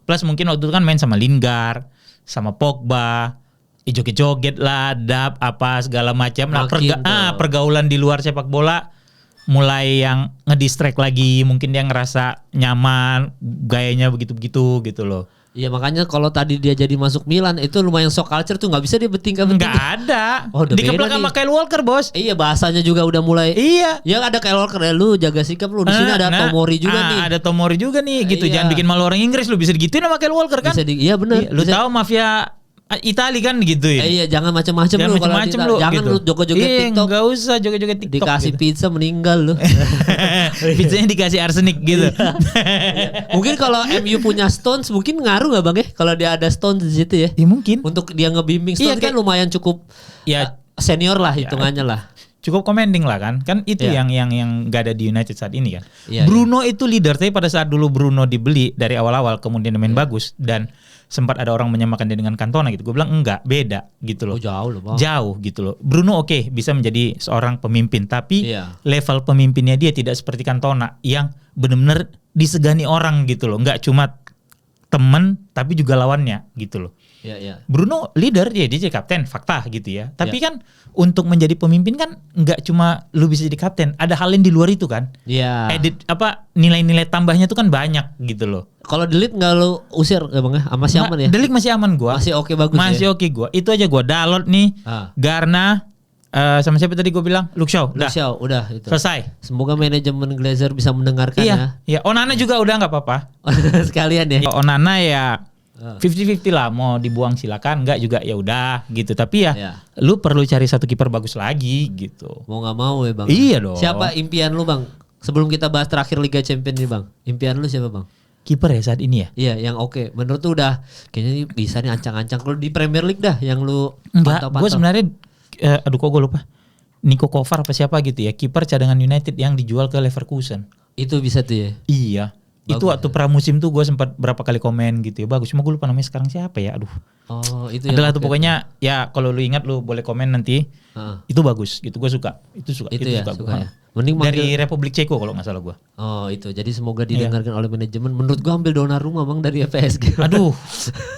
Plus mungkin waktu itu kan main sama Lingard, sama Pogba, joget-joget lah, dap apa segala macam. Nah pergaulan di luar sepak bola mulai yang ngedistract lagi, mungkin dia ngerasa nyaman, gayanya begitu-begitu gitu loh. Iya makanya kalau tadi dia jadi masuk Milan itu lumayan shock culture tuh, nggak bisa dia betingkah. Nggak ada. Dikeplak sama Kyle Walker bos. Iya bahasanya juga udah mulai. Iya. Ya ada Kyle Walker ya, lu jaga sikap lu. Di sini ada Tomori juga nih. Ada Tomori juga nih gitu. Jangan bikin malu orang Inggris, lu bisa digituin sama Kyle Walker kan? Iya benar. Lu tahu mafia Itali kan gitu ya. Iya jangan macam-macam lu kalau lu. Jangan gitu. Lu joget-joget TikTok. Enggak usah joget-joget TikTok. Dikasih gitu. Pizza meninggal lu. Pizzanya dikasih arsenik gitu. Mungkin kalau MU punya Stones mungkin ngaruh enggak Bang ya? Kalau dia ada Stones di situ ya. Iya mungkin. Untuk dia ngebimbing Stones kan lumayan cukup senior lah hitungannya lah. Cukup commanding lah kan. Kan itu yang gak ada di United saat ini kan. Bruno itu leader, tapi pada saat dulu Bruno dibeli dari awal-awal kemudian main bagus dan sempat ada orang menyamakan dia dengan Cantona gitu. Gue bilang enggak, beda gitu loh. Oh, jauh loh, Bang. Jauh gitu loh. Bruno oke, bisa menjadi seorang pemimpin, tapi level pemimpinnya dia tidak seperti Cantona yang benar-benar disegani orang gitu loh. Enggak cuma temen tapi juga lawannya gitu loh. Bruno leader dia jadi kapten, fakta gitu ya. Tapi kan untuk menjadi pemimpin kan nggak cuma lu bisa jadi kapten, ada hal yang di luar itu kan. Edit nilai-nilai tambahnya tuh kan banyak gitu loh. Kalau De Ligt nggak lu usir ya Bang ya? Masih aman ya? De Ligt masih aman gua. Masih oke bagus. Masih oke gua. Itu aja gua. Dalot nih. Garna sama siapa tadi gue bilang? Luke Shaw. Udah itu. Selesai. Semoga manajemen Glazer bisa mendengarkan ya. Iya, Onana juga udah nggak apa-apa. Sekalian ya. Onana ya 50-50 lah, mau dibuang silakan, enggak juga ya udah gitu. Tapi ya lu perlu cari satu kiper bagus lagi gitu. Mau nggak mau ya Bang. Iya dong. Siapa impian lu Bang? Sebelum kita bahas terakhir Liga Champions nih Bang. Impian lu siapa Bang? Kiper ya saat ini ya? Iya, yang oke. Menurut tuh udah kayaknya bisa nih ancang-ancang. Kalau di Premier League dah yang lu enggak, gue sebenarnya aduh kok gue lupa. Nico Kovac apa siapa gitu ya, kiper cadangan United yang dijual ke Leverkusen. Itu bisa tuh ya? Iya. Bagus, itu waktu pramusim tuh gue sempat berapa kali komen gitu ya, bagus. Cuma gue lupa namanya sekarang siapa ya, aduh. Oh itu adalah tuh pokoknya ya, kalau lu ingat lu boleh komen nanti. Itu bagus gitu, gue suka. Itu suka ya, suka ya. Mending dari Republik Ceko kalau nggak salah gue. Oh itu, jadi semoga didengarkan oleh manajemen. Menurut gue ambil Donnarumma Bang dari PSG. Aduh,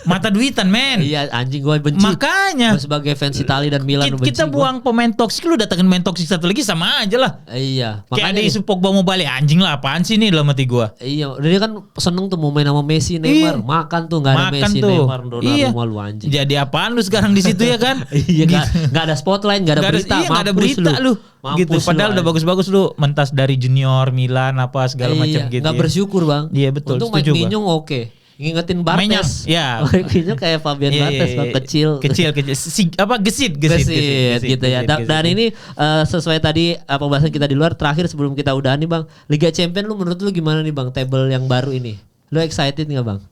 mata duitan men. Iya anjing, gue benci. Makanya. Gue sebagai fans Italia dan Milan kita buang pemain toksik, lu datangin pemain toksik satu lagi sama aja lah. Iya. Kayak ada isu Pogba mau balik, anjing lah, apaan sih nih dalam hati gue. Iya, dia kan seneng tuh mau main sama Messi, Neymar. Makan tuh nggak ada Messi, Neymar, Donnarumma lu anjing. Jadi apaan lu sekarang di situ ya kan? Iya, nggak ada spotlight, nggak ada berita. Iya, nggak ada berita lu. Gitu. Padahal udah bagus-bagus lu mentas dari junior Milan apa segala macam gitu. Nggak bersyukur Bang. Iya betul. Untung Mike Dinyong oke. Ngingetin Bartes. Ya. Mike Dinyong kayak Fabian Bartes Bang, kecil. Gesit gitu ya. Dan ini sesuai tadi pembahasan kita di luar, terakhir sebelum kita udahan nih Bang. Liga Champions lu menurut lu gimana nih Bang, table yang baru ini? Lu excited nggak Bang?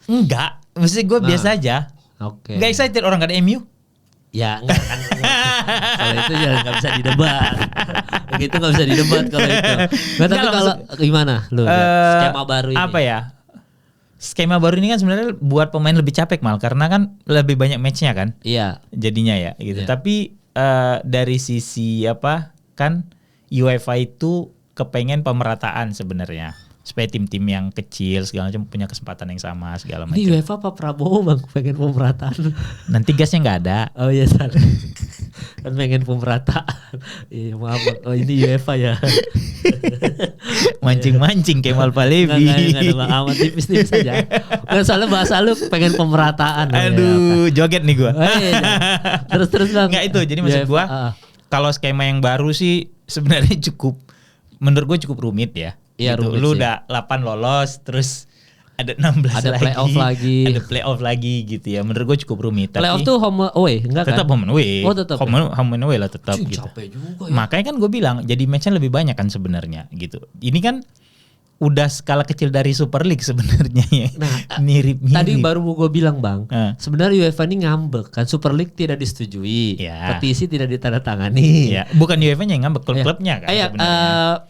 Enggak. Mesti gue biasa aja. Oke. Nggak excited, orang nggak ada MU. Ya enggak kan. Kalau itu ya nggak bisa didebat. Gitu nggak bisa didebat kalau itu. Nggak, tapi kalau gimana lu skema baru ini? Apa ya? Skema baru ini kan sebenarnya buat pemain lebih capek mal, karena kan lebih banyak matchnya kan. Iya. Jadinya ya gitu. Iya. Tapi dari sisi apa kan UEFA itu kepengen pemerataan sebenarnya. Supaya tim-tim yang kecil segala macam punya kesempatan yang sama segala macam. Ini UEFA apa Prabowo Bang pengen pemerataan? Nanti gasnya nggak ada. Oh iya salah. Kan pengen pemerataan. Iya maaf Bang. Oh ini UEFA ya. Mancing-mancing Kemal Palevi. Nggak ada amat tipis-tipis aja. Soalnya bahasa lu pengen pemerataan. Aduh joget nih gua. Oh, iya. Terus Bang. Nggak itu, jadi maksud gua kalau skema yang baru sih sebenarnya menurut gue cukup rumit ya. Iya, gitu. Lu udah 8 lolos, terus ada 16 ada lagi. Ada playoff lagi gitu ya. Menurut gue cukup rumit. Playoff tuh home away, enggak kan? Tetap home away. Oh tetap. Home away lah tetap gitu. Capek juga ya. Makanya kan gue bilang, jadi matchnya lebih banyak kan sebenarnya gitu. Ini kan udah skala kecil dari Super League sebenarnya ya. Nah, mirip-mirip. Tadi baru gue bilang Bang, sebenarnya UEFA ini ngambek kan, Super League tidak disetujui, petisi tidak ditandatangani. Ya, bukan UEFA-nya yang ngambek, klub-klubnya kan.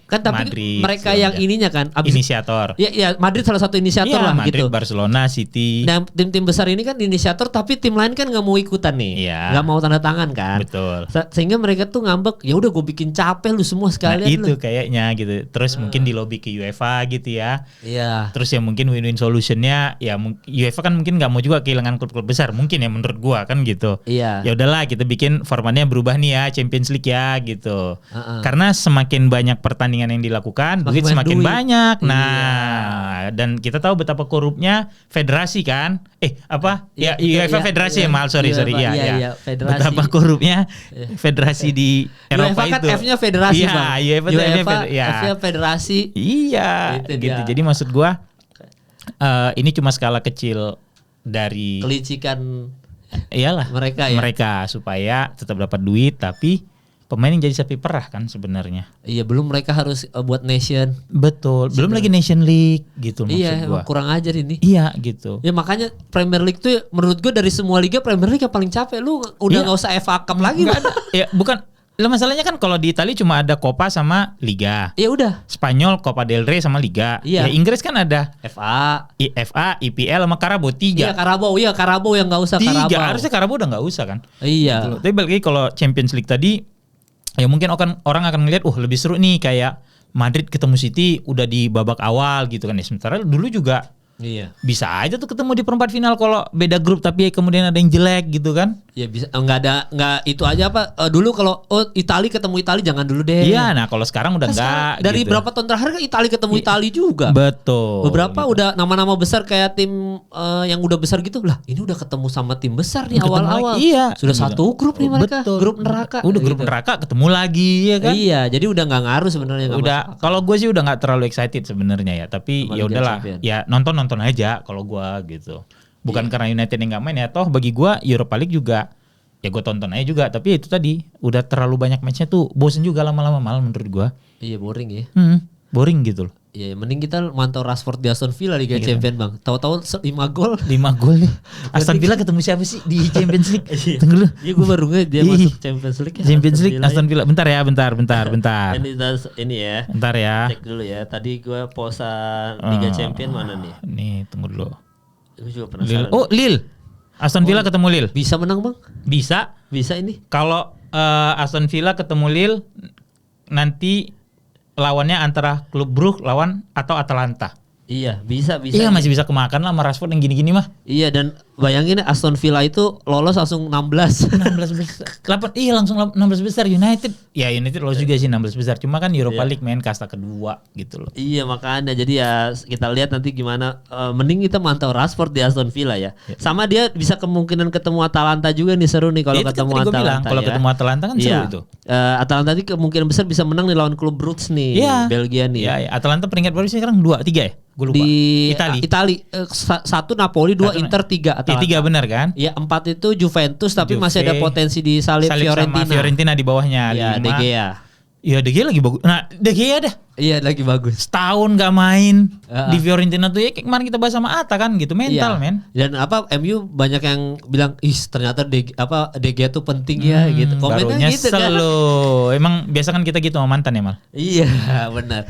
Kan tapi Madrid, mereka yang ininya kan inisiator. Ya Madrid salah satu inisiator lah Madrid, gitu. Barcelona, City. Nah tim-tim besar ini kan inisiator, tapi tim lain kan nggak mau ikutan nih, nggak mau tanda tangan kan. Betul. Sehingga mereka tuh ngambek, ya udah gue bikin capek lu semua sekalian. Nah, itu kayaknya gitu. Terus mungkin di lobby ke UEFA gitu ya. Iya. Terus ya mungkin win-win solutionnya ya UEFA kan mungkin nggak mau juga kehilangan klub-klub besar mungkin ya menurut gua kan gitu. Iya. Ya udahlah kita bikin formatnya berubah nih ya, Champions League ya gitu. Karena semakin banyak pertandingan yang dilakukan, duit semakin banyak. Nah, dan kita tahu betapa korupnya federasi kan? UEFA federasi ya mal sorry ya. Betapa korupnya federasi di Eropa UEFA itu. Kan F-nya federasi Bang. UEFA federasi. Iya. Gitu. Jadi maksud gua ini cuma skala kecil dari kelicikan iyalah mereka supaya tetap dapat duit tapi pemain yang jadi sapi perah kan sebenarnya. Iya, belum mereka harus buat nation. Betul. Belum lagi Nation League gitu maksud gua. Iya, kurang ajar ini. Iya, gitu. Ya makanya Premier League tuh menurut gua dari semua liga Premier League yang paling capek. Lu udah enggak usah FA Cup lagi. Enggak ada. Ya bukan Lah masalahnya kan kalau di Italia cuma ada Coppa sama Liga. Ya udah. Spanyol Copa del Rey sama Liga. Iya. Ya Inggris kan ada FA, IPL sama Carabao 3. Iya Carabao yang nggak usah 3. Carabao. Harusnya Carabao udah nggak usah kan. Iya. Gitu. Tapi balik lagi kalau Champions League tadi, ya mungkin orang akan melihat, lebih seru nih kayak Madrid ketemu City udah di babak awal gitu kan ya. Sementara dulu juga bisa aja tuh ketemu di perempat final kalau beda grup tapi kemudian ada yang jelek gitu kan. Ya bisa, nggak itu aja apa dulu kalau Italia ketemu Italia jangan dulu deh. Iya, nah kalau sekarang udah enggak. Dari gitu. berapa tahun terakhir kan Italia ketemu Italia juga. Betul. Beberapa gitu. udah nama-nama besar kayak tim yang udah besar gitu lah. Ini udah ketemu sama tim besar nih awal-awal. Iya. Sudah satu grup nih mereka. Betul. Grup neraka. Udah grup neraka ketemu lagi ya kan. Iya, jadi udah nggak ngaruh sebenarnya. Udah. Kalau gue sih udah nggak terlalu excited sebenarnya ya. Tapi ya udahlah. Ya nonton aja kalau gue gitu. Bukan karena United yang nggak main ya. Toh bagi gue Europa League juga ya gue tonton aja juga. Tapi itu tadi udah terlalu banyak matchnya tuh bosen juga lama-lama malah menurut gue. Iya boring ya. Boring gitu loh. Iya, mending kita mantau Rashford di Aston Villa Liga Champions bang. Tahu-tahu 5 gol. 5 gol nih. Aston Villa ketemu siapa sih di Champions League? Tunggu lu. Iya gue baru ngeliat dia masuk Champions League. Champions League Aston Villa. Bentar ya, bentar. Ini ya. Bentar ya. Cek dulu ya. Tadi gue posa Liga Champions mana nih? Nih, tunggu dulu. Gue juga penasaran. Lille. Aston Villa ketemu Lille. Bisa menang bang? Bisa ini. Kalau Aston Villa ketemu Lille nanti lawannya antara klub Brugge lawan atau Atalanta. Iya, bisa. Iya, masih bisa kemakan lah sama Rashford yang gini-gini mah. Iya, dan bayangin Aston Villa itu lolos langsung 16 besar. Langsung 16 besar United. Ya United lolos juga sih 16 besar. Cuma kan Europa League main kasta kedua gitu loh. Iya, makanya jadi ya kita lihat nanti gimana. Mending kita mantau Rashford di Aston Villa ya. Sama dia bisa kemungkinan ketemu Atalanta juga nih, seru nih kalau ketemu Atalanta. Kalau ketemu Atalanta kan seru itu. Atalanta tadi kemungkinan besar bisa menang nih lawan klub Brugge nih, Belgia nih. Iya, Atalanta peringkat baru sih sekarang 2-3 ya? Gue lupa. Di Italia 1 Napoli, 2 Inter, 3 Atalanta. 3 benar kan? Iya, 4 itu Juventus tapi masih ada potensi di salib Fiorentina. Sama Fiorentina di bawahnya. Iya, De Gea. Iya, De Gea lagi bagus. Nah, De Gea dah. Iya, lagi bagus. Setahun gak main di Fiorentina tuh ya kayak kemarin kita bahas sama Atta kan gitu, mental men. Dan MU banyak yang bilang, ternyata De Gea tuh penting ya gitu. Komennya gitu kan. Emang biasa kan kita gitu sama mantan ya Mal. Iya, benar.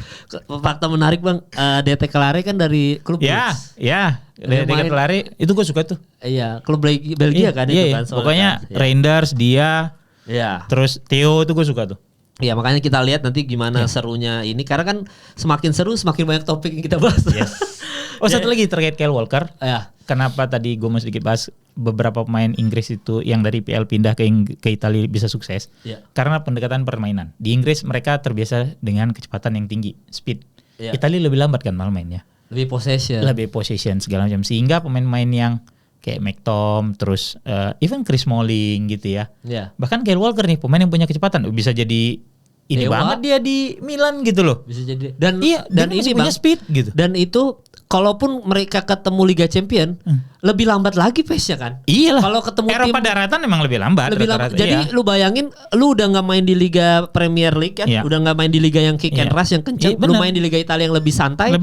Fakta menarik Bang, DT Kelare kan dari klub Brugge. Iya. DT Kelare itu gue suka tuh. Iya, klub Belgia kan itu kan. Pokoknya Reinders dia. Iya. Terus Theo itu gue suka tuh. Iya, makanya kita lihat nanti gimana serunya ini, karena kan semakin seru semakin banyak topik yang kita bahas. Yes. Satu lagi terkait Kyle Walker. Kenapa tadi gue mau sedikit bahas beberapa pemain Inggris itu yang dari PL pindah ke Italia bisa sukses. Karena pendekatan permainan. Di Inggris mereka terbiasa dengan kecepatan yang tinggi, speed. Italia lebih lambat kan malah mainnya. Lebih possession segala macam, sehingga pemain-pemain yang kayak McTom, terus even Chris Smalling gitu ya. Bahkan Kyle Walker nih pemain yang punya kecepatan bisa jadi banget dia di Milan gitu loh. Bisa jadi. Dan ini punya speed gitu. Dan itu kalaupun mereka ketemu Liga Champion lebih lambat lagi pace-nya kan. Iyalah. Kalau ketemu Eropa daratan memang lebih lambat. Jadi lu bayangin, lu udah nggak main di Liga Premier League kan, udah nggak main di liga yang kick and rush yang kencang, lu main di Liga Italia yang lebih santai.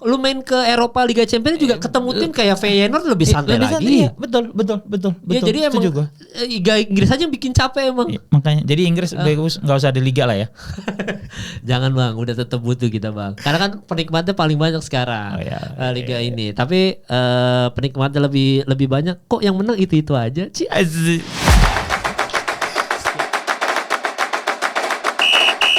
Lu main ke Eropa Liga Champion juga ketemu tim kayak Feyenoord lebih santai lagi. Iya, betul. Ya, jadi emang Liga Inggris aja yang bikin capek emang. Makanya jadi Inggris bagus nggak usah ada liga lah ya. Jangan Bang, udah tetap butuh kita Bang. Karena kan penikmatnya paling banyak sekarang. Liga ini. Tapi penikmatnya lebih banyak. Kok yang menang itu aja?